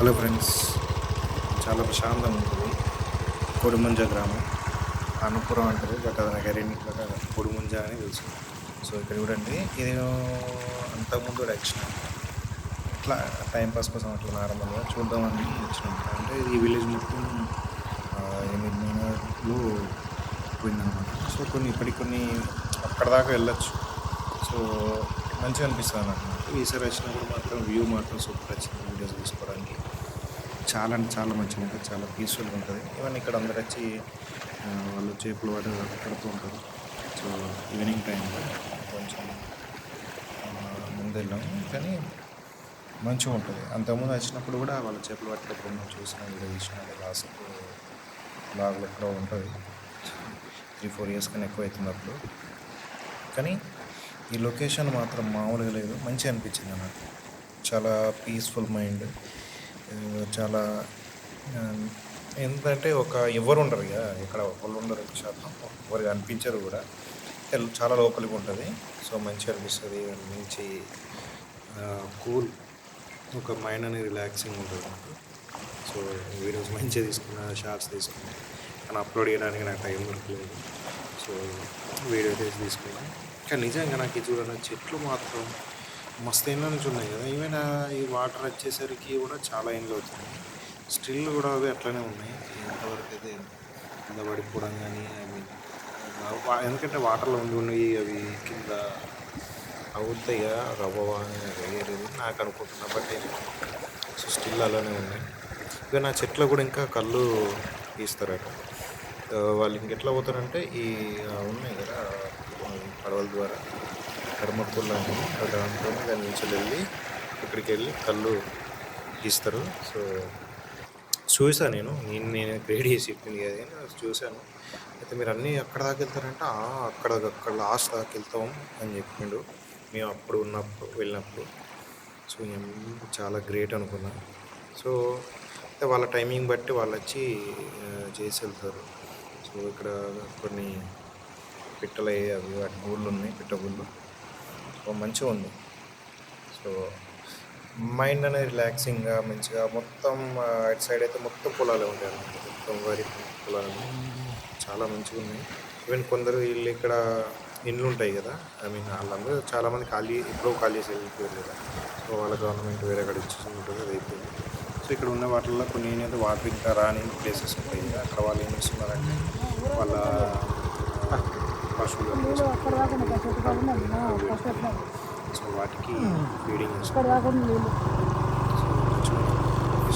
Hello friends, చాలా ప్రశాంతంగా ఉంటుంది. కొడిముంజ గ్రామం అనుపురం అంటారు, బట్ అది నాకు ఎన్నికల కొడిముంజ అని తెలుసు. సో ఇక్కడ చూడండి, ఇది అంతకుముందు కూడా వచ్చిన ఇట్లా టైంపాస్ కోసం అట్లా నార్మల్గా చూద్దామని వచ్చినాం. అంటే ఈ విలేజ్ మొత్తం నిర్మాణాలు పోయిందనమాట. సో ఇప్పటికి కొన్ని అక్కడ దాకా వెళ్ళొచ్చు. సో మంచిగా అనిపిస్తుంది నాకు. ఈసారి వచ్చినప్పుడు మాత్రం వ్యూ మాత్రం సూపర్ వచ్చింది. వీడియోస్ తీసుకోవడానికి చాలా అంటే చాలా మంచిగా ఉంటుంది, చాలా పీస్ఫుల్గా ఉంటుంది. ఈవెన్ ఇక్కడ అందరు వచ్చి వాళ్ళు చేపలు పడుతూ ఉంటారు. సో ఈవినింగ్ టైంలో కొంచెం ముందు వెళ్ళాము, కానీ మంచిగా ఉంటుంది. అంతకుముందు వచ్చినప్పుడు కూడా వాళ్ళు చేపలు పట్టేటప్పుడు మనం చూసిన వీడియో తీసిన లాస్ట్ బ్లాగ్లో ఎక్కడో ఉంటుంది. 3-4 years కన్నా ఎక్కువ అవుతుంది అప్పుడు. కానీ ఈ లొకేషన్ మాత్రం మామూలుగా లేదు, మంచిగా అనిపించింది నాకు. చాలా పీస్ఫుల్ మైండ్. చాలా ఏంటంటే ఎవరు ఉండరు కదా, ఇక్కడ ఒకళ్ళు ఉండరు, శాతం ఎవరు అనిపించరు కూడా. చాలా లోపలికి ఉంటుంది. సో మంచిగా అనిపిస్తుంది. మంచి కూల్, ఒక మైండ్ అనేది రిలాక్సింగ్ ఉంటుంది నాకు. సో వీడియోస్ మంచిగా తీసుకున్నా, షార్ట్స్ తీసుకున్నా, కానీ అప్లోడ్ చేయడానికి నాకు టైం దొరకలేదు. సో వీడియో తీసుకున్నాను. కానీ నిజంగా నాకు ఇది చూడండి, చెట్లు మాత్రం మస్తు ఏళ్ళ నుంచి ఉన్నాయి కదా. ఈవెన్ ఈ వాటర్ వచ్చేసరికి కూడా చాలా ఏళ్ళు అవుతుంది. స్టిల్ కూడా అవి అట్లనే ఉన్నాయి. ఎంతవరకు అయితే కింద పడిపోవడం కానీ, అవి ఎందుకంటే వాటర్లో ఉండి అవి కింద అవుతాయి కదా, రవ్వ వేరేది నాకు అనుకుంటున్నా. బట్ సో స్టిల్ అలానే ఉన్నాయి. ఇక నా చెట్లు కూడా ఇంకా కళ్ళు తీస్తారట. వాళ్ళు ఇంకెట్లా పోతారంటే ఈ ఉన్నాయి కదా పడవల ద్వారా కడమక్కులు లాంటివి, దాంతో దాని నుంచి వెళ్ళి ఇక్కడికి వెళ్ళి కళ్ళు తీస్తారు. సో చూసాను నేను క్రియేట్ చేసి చెప్పింది కదా, చూశాను. అయితే మీరు అన్నీ అక్కడ దాకా వెళ్తారంటే అక్కడ లాస్ట్ దాకా వెళ్తాం అని చెప్పిండు మేము అప్పుడు వెళ్ళినప్పుడు. సో చాలా గ్రేట్ అనుకున్నా. సో అయితే వాళ్ళ టైమింగ్ బట్టి వాళ్ళు వచ్చి చేసి వెళ్తారు. సో ఇక్కడ కొన్ని పిట్టలు అవి వాటి గూళ్ళు ఉన్నాయి, పిట్టగూళ్ళు. సో మంచిగా ఉంది. సో మైండ్ అనేది రిలాక్సింగ్గా మంచిగా మొత్తం అటు సైడ్ అయితే మొత్తం పొలాలే ఉంటాయి అన్నమాట. మొత్తం వరి పొలాలు చాలా మంచిగా ఉన్నాయి. ఈవెన్ కొందరు వీళ్ళు ఇక్కడ ఇండ్లు ఉంటాయి కదా, వాళ్ళందరూ చాలామంది ఎప్పుడో ఖాళీ చేసి వెళ్ళిపోయారు కదా. సో వాళ్ళ గవర్నమెంట్ వేరే అక్కడ ఇచ్చేసి ఉంటుంది, అది అయిపోయింది. సో ఇక్కడ ఉన్న వాటిల్లో కొన్ని ఏంటంటే వాటర్ ఇంకా రాని ప్లేసెస్ ఉంటాయి కదా, అక్కడ వాళ్ళు ఏం చేస్తున్నారంటే వాళ్ళ పశువులు సో వాటికి ఫీడింగ్ చేస్తారు.